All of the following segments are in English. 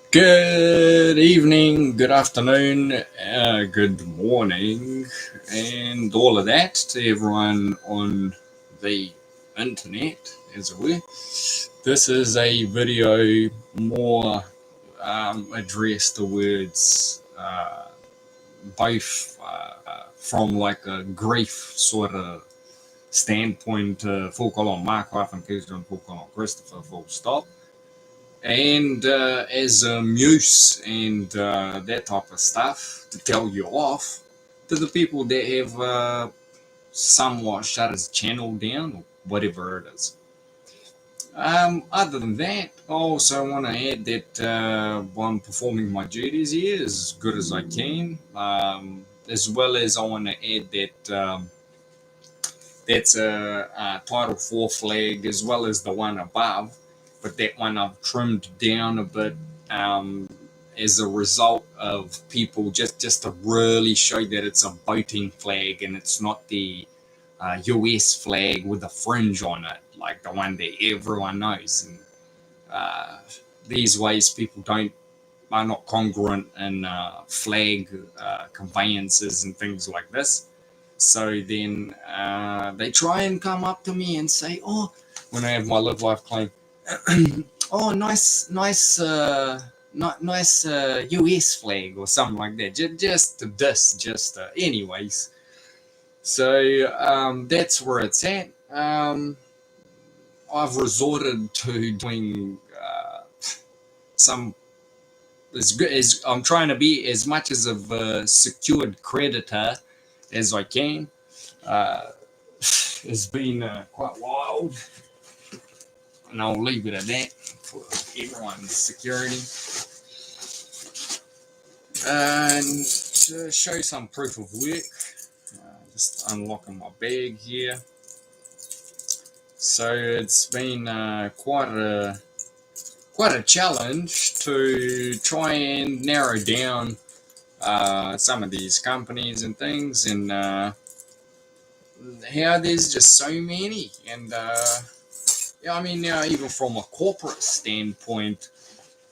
Good evening, good afternoon, good morning, and all of that to everyone on the internet, as it were. This is a video more addressed towards both from like a grief sort of standpoint, full colon Mark hyphen Cucu, full colon Christopher, full stop. And as a muse and that type of stuff to tell you off to the people that have somewhat shut his channel down or whatever it is. Other than that, I also want to add that I'm performing my duties here as good as I can, as well as I want to add that that's a Title 4 flag as well as the one above, but that one I've trimmed down a bit as a result of people just to really show that it's a boating flag and it's not the US flag with a fringe on it, like the one that everyone knows. And these ways people are not congruent in flag conveyances and things like this. So then they try and come up to me and say, "Oh, when I have my live life claim, oh, nice US flag or something like that." Just anyways. So that's where it's at. I've resorted to doing some as good as I'm trying to be as much as a secured creditor as I can. It's been quite wild, and I'll leave it at that for everyone's security. And to show some proof of work, just unlocking my bag here. So it's been quite a challenge to try and narrow down some of these companies and things, and how there's just so many. And yeah, I mean, now even from a corporate standpoint,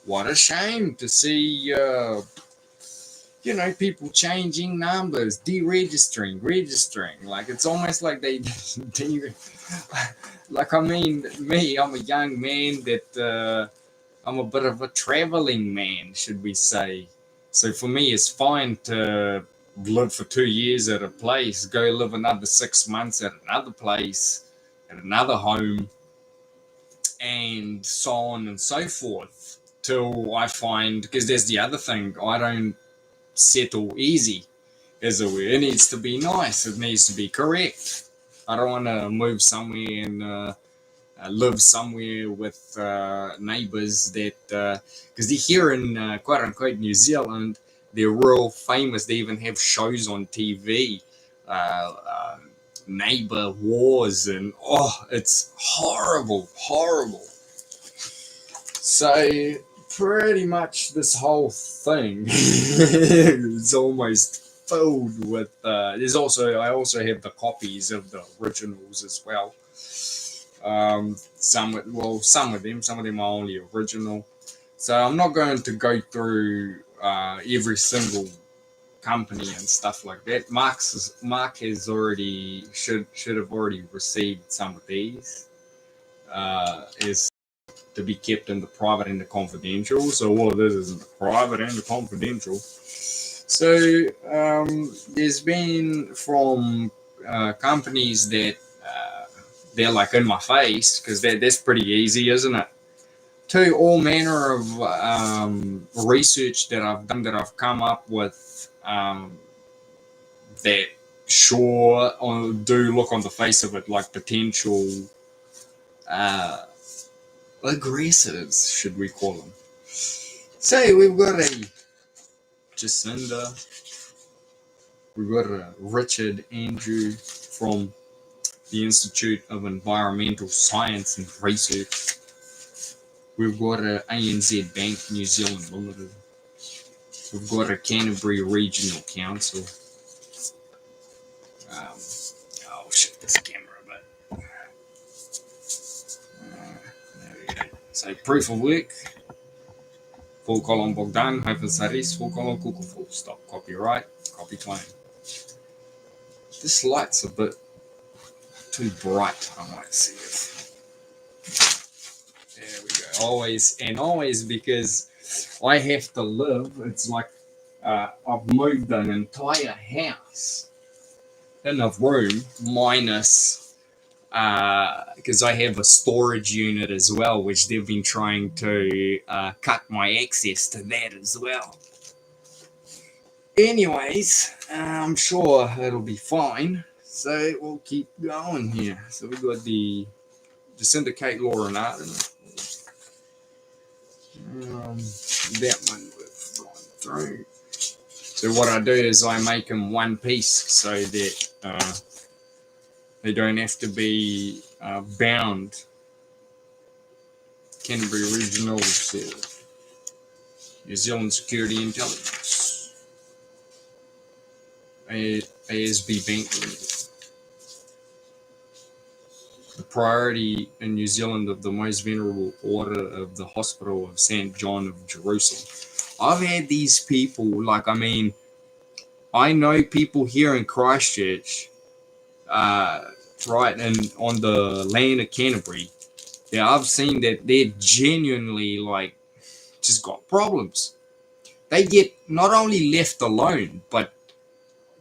what a shame to see people changing numbers, registering. Like it's almost like they like, I mean, me, I'm a young man that I'm a bit of a traveling man, should we say. So for me, it's fine to live for 2 years at a place, go live another 6 months at another place, at another home, and so on and so forth, till I find, because there's the other thing, I don't settle easy, as it were. It needs to be nice, it needs to be correct. I don't want to move somewhere and live somewhere with neighbors that, because here in quote unquote New Zealand, they're real famous. They even have shows on TV, neighbor wars, and it's horrible. So pretty much this whole thing is almost filled with. I also have the copies of the originals as well. Some of them are only original. So I'm not going to go through every single company and stuff like that. Mark has already should have already received some of these. Is to be kept in the private and the confidential. So all of this is in the private and the confidential. So there's been from companies that they're like in my face, because that's pretty easy, isn't it? To all manner of research that I've done, that I've come up with, that sure do look on the face of it like potential aggressors, should we call them. So we've got a Jacinda, we've got a Richard Andrew from the Institute of Environmental Science and Research. We've got a ANZ Bank New Zealand Limited. We've got a Canterbury Regional Council. I'll shift this camera a bit. There we go. So proof of work. Bogdan-Saris, Cucu, full stop. Copyright, copy claim. This light's a bit too bright, I might see it. There we go. Always because I have to live. It's like I've moved an entire house in a room minus because I have a storage unit as well, which they've been trying to cut my access to that as well. Anyways, I'm sure it'll be fine. So we'll keep going here. So we've got the syndicate law and art. That one we've gone through. So what I do is I make them one piece so that they don't have to be bound. Canterbury Regional New Zealand Security Intelligence. ASB Bank Limited. The priority in New Zealand of the Most Venerable Order of the Hospital of St. John of Jerusalem. I've had these people, like, I mean, I know people here in Christchurch, right, and on the land of Canterbury, yeah, I've seen that they're genuinely, like, just got problems. They get not only left alone, but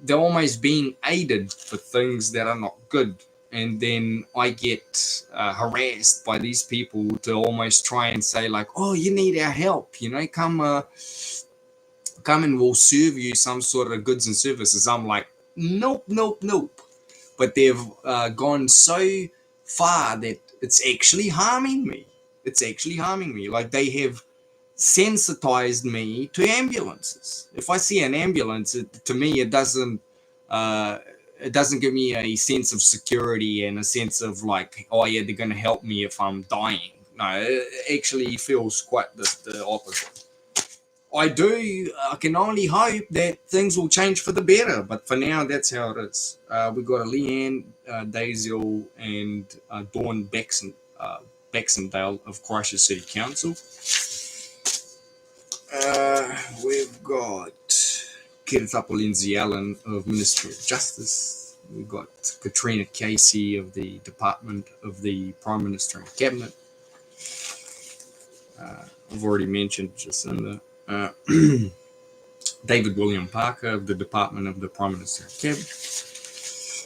they're almost being aided for things that are not good. And then I get harassed by these people to almost try and say, like, oh, you need our help, you know, come and we'll serve you some sort of goods and services. I'm like, nope. But they've gone so far that it's actually harming me. Like, they have sensitized me to ambulances. If I see an ambulance, to me, it doesn't give me a sense of security and a sense of, like, oh yeah, they're going to help me if I'm dying. No, it actually feels quite the opposite. I can only hope that things will change for the better, but for now, that's how it is. We've got a Leanne Daisel and Dawn Baxendale of Christchurch City Council. We've got Kiritapo Lindsay Allen of Ministry of Justice. We've got Katrina Casey of the Department of the Prime Minister and Cabinet. I've already mentioned Jacinda. David William Parker of the Department of the Prime Minister and Cabinet.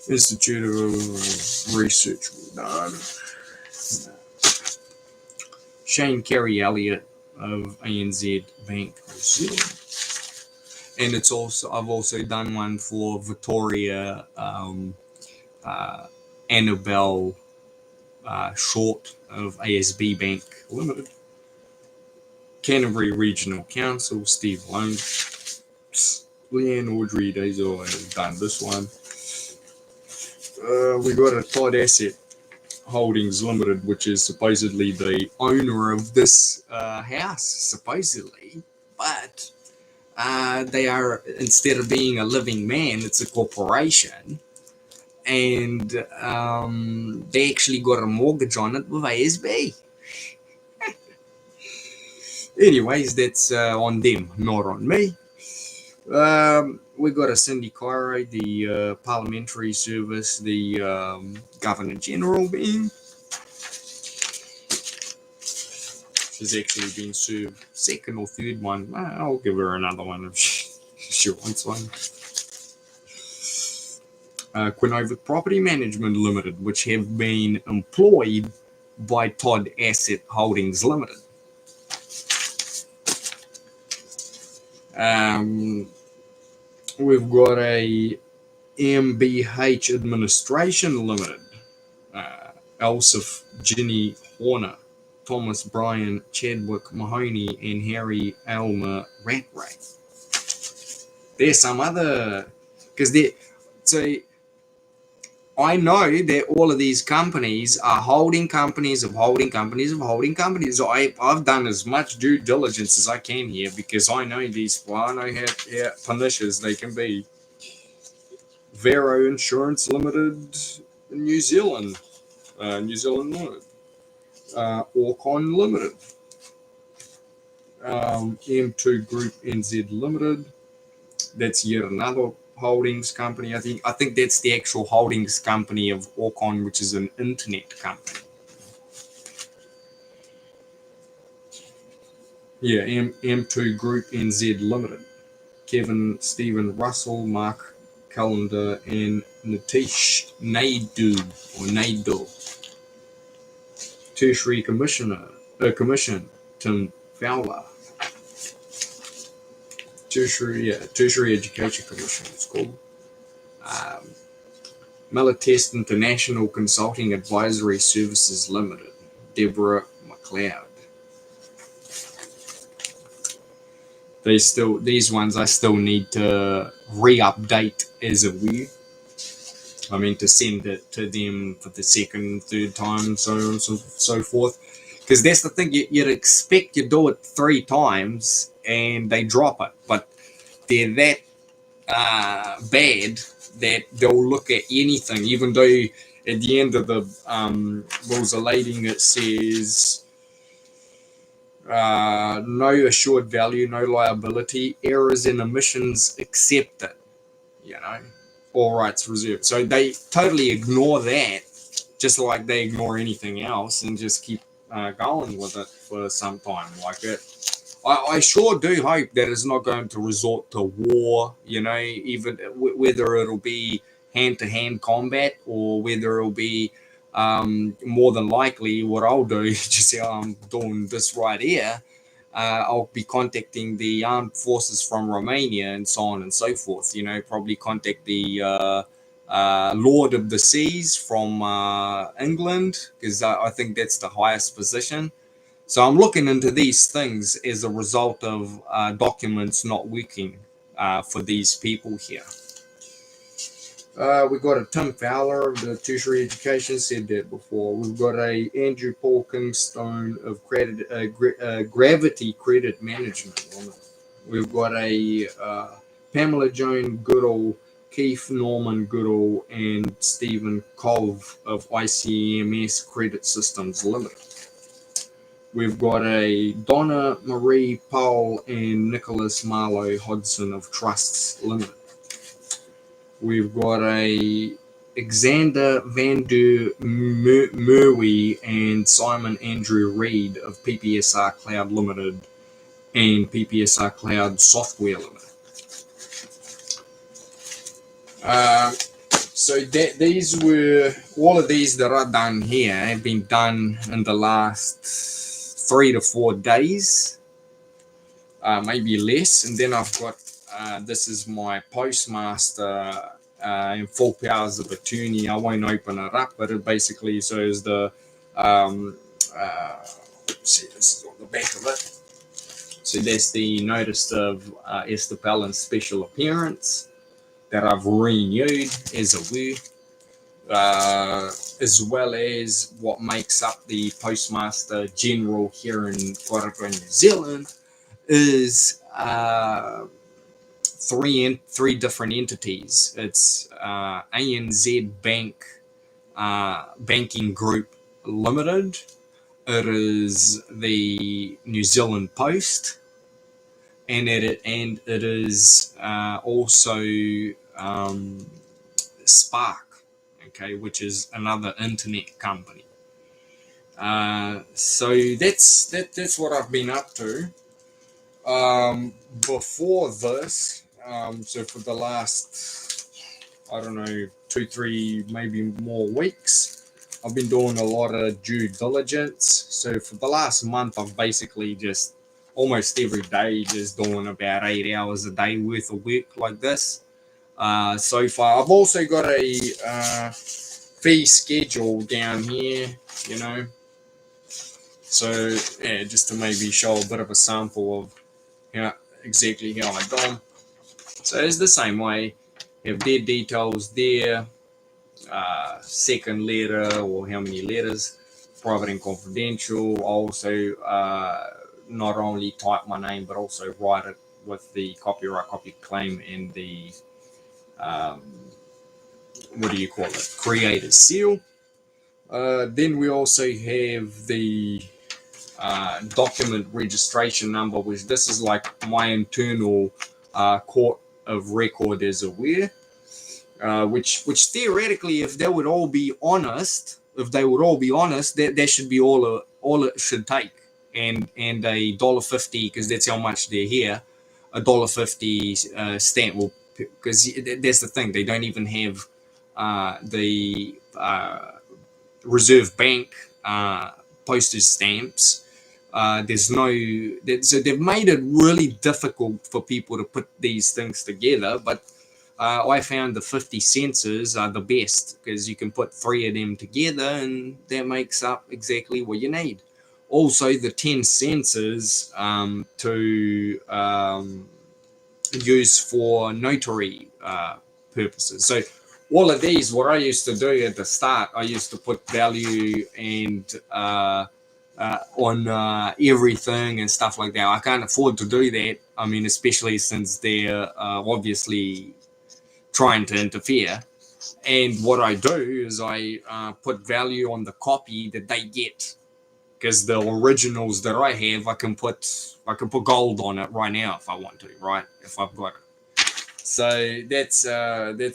Institute of Research. Shane Carey Elliott of ANZ Bank New Zealand. And it's also, I've also done one for Victoria Annabelle Short of ASB Bank Limited. Canterbury Regional Council, Steve Lone. Leanne Audrey Daisel has done this one. We got a Todd Asset Holdings Limited, which is supposedly the owner of this house, supposedly, but they are, instead of being a living man, it's a corporation, and they actually got a mortgage on it with ASB. Anyways, that's on them, not on me. We got a Cindy Cairo, the Parliamentary Service, the Governor General being. She's actually been served second or third one. I'll give her another one if she wants one. Quinova Property Management Limited, which have been employed by Todd Asset Holdings Limited. We've got a MBH Administration Limited, Elsif Ginny Horner, Thomas Bryan Chadwick Mahoney, and Harry Elmer Rattray. There's some other, because so I know that all of these companies are holding companies of holding companies of holding companies. So I've done as much due diligence as I can here, because I know these people. I know how pernicious they can be. Vero Insurance Limited in New Zealand. New Zealand Limited. Orcon Limited. M2 Group NZ Limited. That's yet another holdings company. I think that's the actual holdings company of Orcon, which is an internet company. Yeah, M2 Group NZ Limited. Kevin, Stephen Russell, Mark Callender, and Nitish Naidu. Tertiary Commission, Tim Fowler. Tertiary Education Commission, it's called. Melitest International Consulting Advisory Services Limited, Deborah McLeod. These ones I still need to re-update as a view. I mean, to send it to them for the second, third time, so on and so forth. Because that's the thing, you'd expect you do it 3 times and they drop it, but they're that bad that they'll look at anything, even though at the end of the rules of lading it says no assured value, no liability, errors and omissions accepted, all rights reserved. So they totally ignore that, just like they ignore anything else, and just keep going with it for some time. Like it, I sure do hope that it's not going to resort to war, even whether it'll be hand-to-hand combat or whether it'll be more than likely what I'll do is just say, I'm doing this right here. I'll be contacting the armed forces from Romania and so on and so forth. Probably contact the Lord of the Seas from England, because I think that's the highest position. So I'm looking into these things as a result of documents not working for these people here. We've got a Tim Fowler of the Tertiary Education, said that before. We've got a Andrew Paul Kingstone of Gravity Credit Management. We've got a Pamela Joan Goodall, Keith Norman Goodall, and Stephen Cove of ICMS Credit Systems Limited. We've got a Donna Marie Powell and Nicholas Marlowe Hodgson of Trusts Limited. We've got a Alexander Van der Merwe and Simon Andrew Reed of PPSR Cloud Limited and PPSR Cloud Software Limited. So these were, all of these that are done here have been done in the last 3 to 4 days, maybe less. And then I've got, this is my postmaster in full powers of attorney. I won't open it up, but it basically shows the, see, this is on the back of it. So that's the notice of Esther Pallin's special appearance that I've renewed as a word, as well as what makes up the Postmaster General here in Wairakei, New Zealand, is three different entities. It's ANZ Bank Banking Group Limited. It is the New Zealand Post, and it is also Spark, okay, which is another internet company. So that's what I've been up to. Before this, so for the last, I don't know, 2, 3, maybe more weeks, I've been doing a lot of due diligence. So for the last month, I've basically just almost every day just doing about 8 hours a day worth of work like this. So far, I've also got a fee schedule down here, So yeah, just to maybe show a bit of a sample of exactly how I done. So it's the same way. You have their details there, second letter or how many letters, private and confidential. Also, not only type my name but also write it with the copyright copy claim and the what do you call it, creator's seal. Then we also have the document registration number, which this is like my internal court of record is aware, which theoretically, if they would all be honest, that should be all it should take, and $1.50, because that's how much they're here. $1.50 stamp will, because that's the thing, they don't even have the Reserve Bank postage stamps. There's no, so they've made it really difficult for people to put these things together. But I found the 50 cents are the best, because you can put 3 of them together and that makes up exactly what you need. Also, the 10 cents to use for notary purposes. So all of these, what I used to do at the start, I used to put value and on everything and stuff like that. I can't afford to do that. I mean, especially since they're obviously trying to interfere. And what I do is I put value on the copy that they get, because the originals that I have, I can put gold on it right now if I want to, right? If I've got it. So that's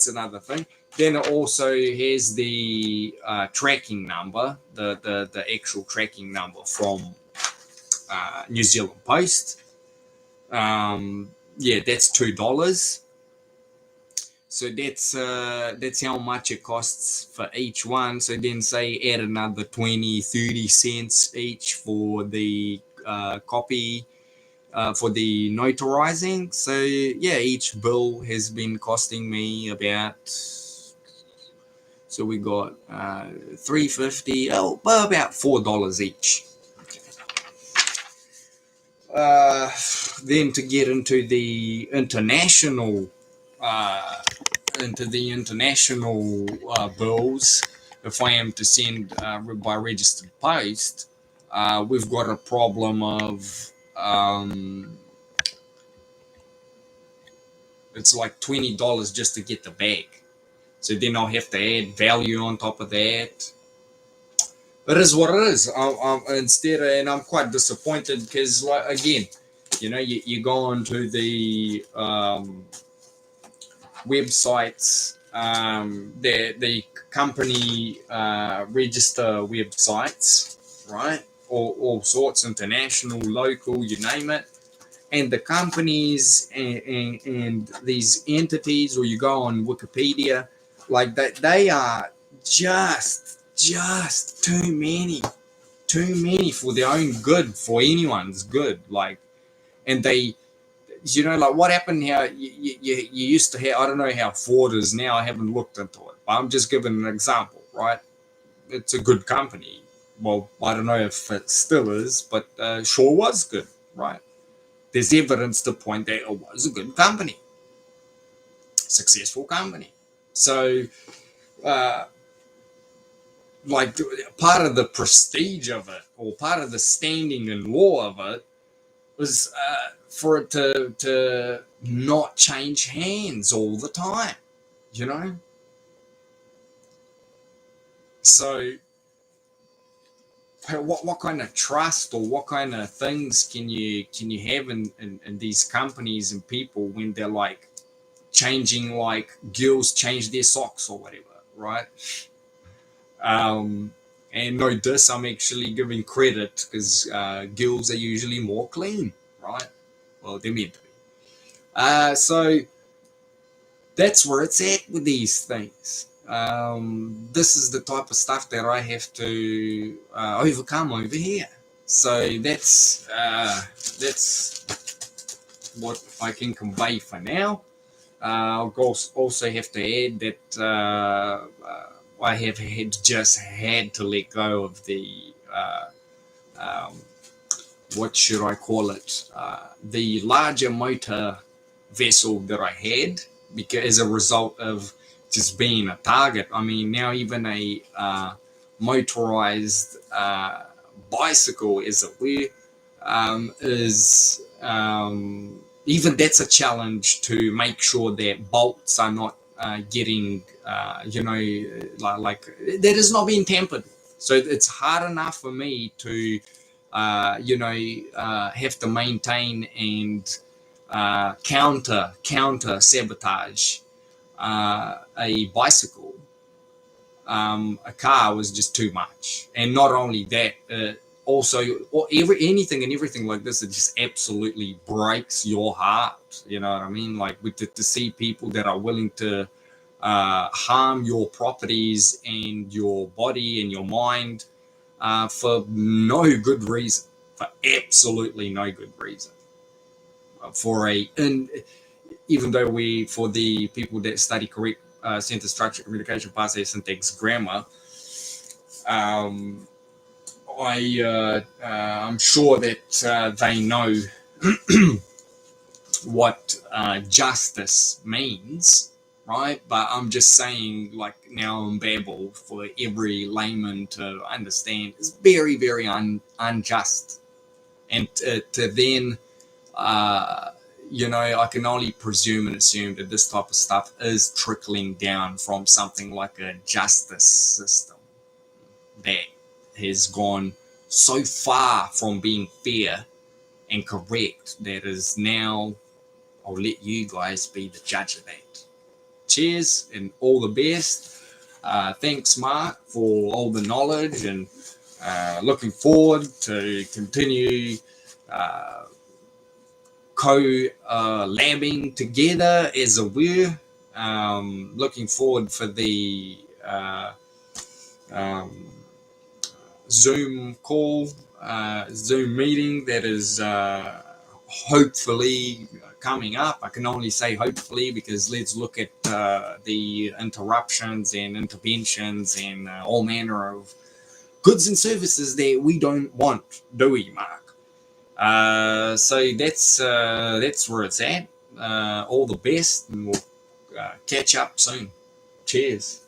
another thing. Then it also has the tracking number, the actual tracking number from New Zealand Post. Yeah, that's $2. So that's how much it costs for each one. So then say add another 20, 30 cents each for the copy, for the notarizing. So yeah, each bill has been costing me about, so we got $3.50, about $4 each. Then to get into the international bills, if I am to send by registered post, we've got a problem of it's like $20 just to get the bag. So then I'll have to add value on top of that. It is what it is. And I'm quite disappointed because, like, again, you go onto the websites, the company register websites, right? All sorts, international, local, you name it. And the companies and these entities, or you go on Wikipedia, like that, they are just too many for their own good, for anyone's good. Like, and they, like what happened here, you used to have, I don't know how Ford is now, I haven't looked into it, but I'm just giving an example, right? It's a good company. Well, I don't know if it still is, but sure was good, right? There's evidence to point that it was a good company, successful company. So, like, part of the prestige of it, or part of the standing in law of it, was for it to not change hands all the time, So what kind of trust, or what kind of things can you have in these companies and people when they're like changing, like girls change their socks or whatever, right? And no diss, I'm actually giving credit, because girls are usually more clean, right? Well, they're meant to be. So that's where it's at with these things. This is the type of stuff that I have to overcome over here. So that's what I can convey for now. I'll also have to add that I have just had to let go of the what should I call it? The larger motor vessel that I had, because as a result of just being a target. I mean, now even a motorized bicycle, as it were, is even that's a challenge to make sure that bolts are not getting, like that is not being tampered with. So it's hard enough for me to have to maintain and counter sabotage a bicycle, a car was just too much. And not only that, also anything and everything like this, it just absolutely breaks your heart. You know what I mean? Like to see people that are willing to harm your properties and your body and your mind for no good reason, for absolutely no good reason. And even though for the people that study correct sentence structure, communication, past tense, syntax, grammar, I'm sure that they know what justice means, right? But I'm just saying, like, now in Babel, for every layman to understand, is very, very unjust. And to then, I can only presume and assume that this type of stuff is trickling down from something like a justice system that has gone so far from being fair and correct that is now, I'll let you guys be the judge of that. Cheers and all the best. Thanks, Mark, for all the knowledge, and looking forward to continue co-labbing together as a were. Looking forward for the Zoom call, Zoom meeting that is hopefully coming up. I can only say hopefully, because let's look at the interruptions and interventions and all manner of goods and services that we don't want, do we, Mark? So that's where it's at. All the best, and we'll catch up soon. Cheers.